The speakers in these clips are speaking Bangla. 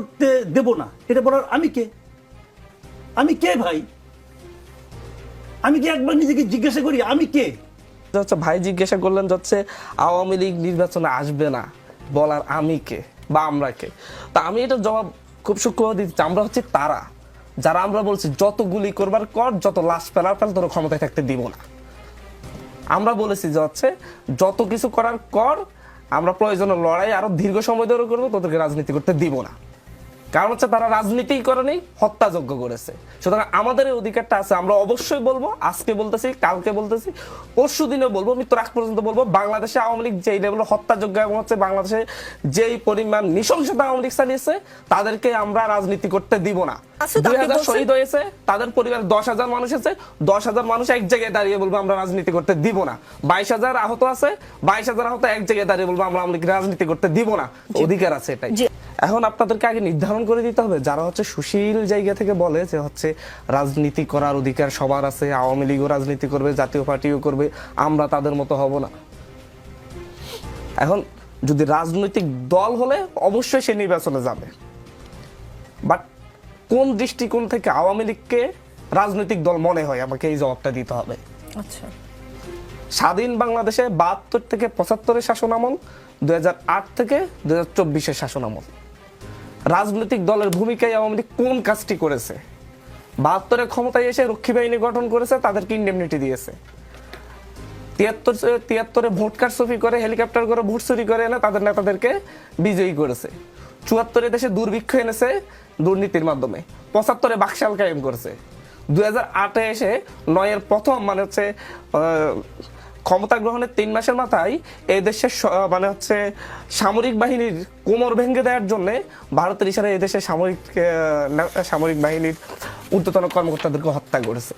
করতে দেব না, এটা বলার আমি কে? আমি কে ভাই? আমি কি একবার নিজেকে জিজ্ঞাসা করি আমি কে? ভাই জিজ্ঞাসা করলেন হচ্ছে আওয়ামী লীগ নির্বাচনে আসবে না, বলার আমি কে বা আমরা কে? তা আমি এটা জবাব খুব সূক্ষ্ম দিচ্ছি, আমরা হচ্ছে তারা যারা আমরা বলছি যত গুলি করবার কর, যত লাশ ফেলার ফেল, তোর ক্ষমতায় থাকতে দিব না। আমরা বলেছি যে হচ্ছে যত কিছু করার কর, আমরা প্রয়োজনে লড়াই আরো দীর্ঘ সময় ধরে করবো, তোদেরকে রাজনীতি করতে দিব না। কারণ হচ্ছে তারা রাজনীতি করেনি, হত্যাযজ্ঞ করেছে। সুতরাং আমাদের এই অধিকারটা আছে, আমরা অবশ্যই বলবো, আজকে বলতেছি, কালকে বলতেছি, পরশু দিনে বলবো, মৃত্যুর আগ পর্যন্ত বলবো, বাংলাদেশে আওয়ামী লীগ যেই লেভেলের হত্যাযজ্ঞ এবং হচ্ছে বাংলাদেশে যেই পরিমাণ নৃশংসতা আওয়ামী লীগ চালিয়েছে, তাদেরকে আমরা রাজনীতি করতে দিব না। 2000 শহীদ হয়েছে, তাদের পরিবার 10,000 মানুষ আছে, 10,000 মানুষ এক জায়গায় দাঁড়িয়ে বলবো আমরা রাজনীতি করতে দিব না। 22,000 আহত আছে, 22,000 আহত এক জায়গায় দাঁড়িয়ে বলবো আমরা আওয়ামী লীগ রাজনীতি করতে দিব না। অধিকার আছে এটাই। এখন আপনাদেরকে আগে নির্ধারণ করে দিতে হবে, যারা হচ্ছে সুশীল জায়গা থেকে বলে যে হচ্ছে রাজনীতি করার অধিকার সবার আছে, আওয়ামী লীগও রাজনীতি করবে, জাতীয় পার্টিও করবে, আমরা তাদের মতো হব না। এখন যদি রাজনৈতিক দল হলে অবশ্যই সে নির্বাচনে যাবে, বাট কোন দৃষ্টিকোণ থেকে আওয়ামী লীগকে রাজনৈতিক দল মনে হয়, আমাকে এই জবাবটা দিতে হবে। আচ্ছা, স্বাধীন বাংলাদেশে 72 থেকে 75-এর শাসন আমল, 2008 থেকে 2024-এর শাসন আমল, রাজনৈতিক দলের ভূমিকায় আওয়ামী লীগ কোন কাজটি করেছে? 72-এ ক্ষমতায় এসে রক্ষী বাহিনী গঠন করেছে, তাদেরকে ইন্ডেমনিটি দিয়েছে। 73-এ ভোট কারচুপি করে, হেলিকপ্টার করে ভোট চুরি করে এনে তাদের নেতাদেরকে বিজয়ী করেছে। 74-এ দেশে দুর্ভিক্ষ এনেছে দুর্নীতির মাধ্যমে। 75-এ বাকশাল কায়েম করেছে। 2008-এ এসে 9-এর প্রথম মানে হচ্ছে ক্ষমতা গ্রহণের 3 মাসের মাথায় এই দেশের মানে হচ্ছে সামরিক বাহিনীর কোমর ভেঙে দেওয়ার জন্য ভারতের ইশারায় এই দেশের সামরিক বাহিনীর ঊর্ধ্বতন কর্মকর্তাদেরকে হত্যা করেছে।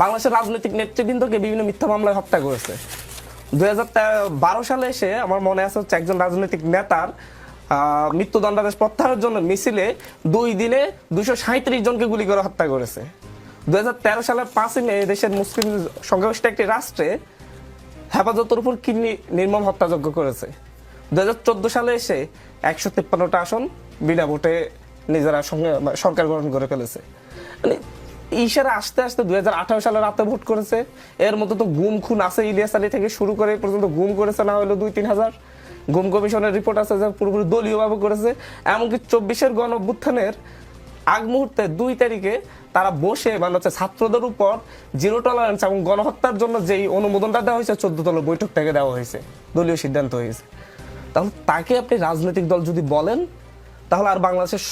বাংলাদেশের রাজনৈতিক নেতৃবৃন্দকে বিভিন্ন মিথ্যা মামলায় হত্যা করেছে। 2012 সালে এসে আমার মনে আছে হচ্ছে একজন রাজনৈতিক নেতার মৃত্যুদণ্ডাদেশ প্রত্যাহারের জন্য মিছিলে 2 দিনে 237 জনকে গুলি করে হত্যা করেছে। 2013 সালের 5 মে দেশের মুসলিম সংখ্যাগরিষ্ঠ একটি রাষ্ট্রে হেফাজতের উপর কি নির্মম হত্যাযজ্ঞ করেছে। 2014 সালে এসে 153টা আসন বিনা ভোটে নিজেরা সরকার গঠন করে ফেলেছে। মানে ইশারা আসতে আসতে 2018 সালে রাতে ভোট করেছে। এর মধ্যে তো গুম খুন আছে, ইলিয়াস আলী থেকে শুরু করে পর্যন্ত গুম করেছে না হলো 2-3 হাজার। গুম কমিশনের রিপোর্ট আছে যে পুরোপুরি দলীয়ভাবে করেছে। এমনকি 24-এর গণ অভ্যুত্থানের আগ মুহূর্তে 2 তারিখে তারা বসে মানে হচ্ছে ছাত্রদের উপর জিরো টলারেন্স এবং গণহত্যার জন্য যেই অনুমোদনটা দেওয়া হয়েছে 14 দলের বৈঠক থেকে দেওয়া হয়েছে, দলীয় সিদ্ধান্ত হয়েছে। তাহলে তাকে আপনি রাজনৈতিক দল যদি বলেন, তাহলে আর বাংলাদেশের